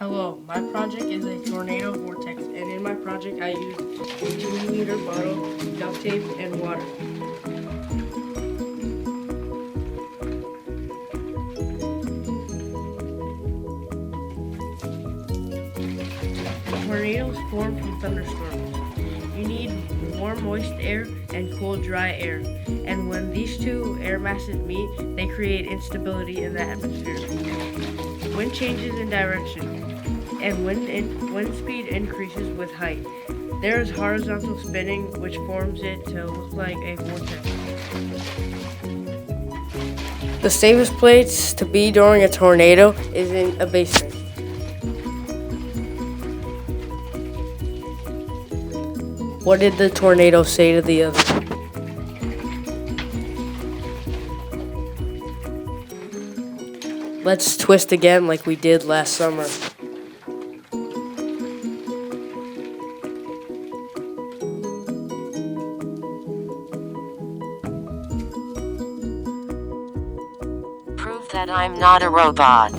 Hello, my project is a tornado vortex, and in my project I used a 2-liter bottle, duct tape, and water. Tornadoes form from thunderstorms. You need warm, moist air and cool, dry air, and when these two air masses meet, they create instability in the atmosphere. Wind changes in direction, and wind speed increases with height. There is horizontal spinning, which forms it to look like a vortex. The safest place to be during a tornado is in a basement. What did the tornado say to the other? Let's twist again like we did last summer. Prove that I'm not a robot.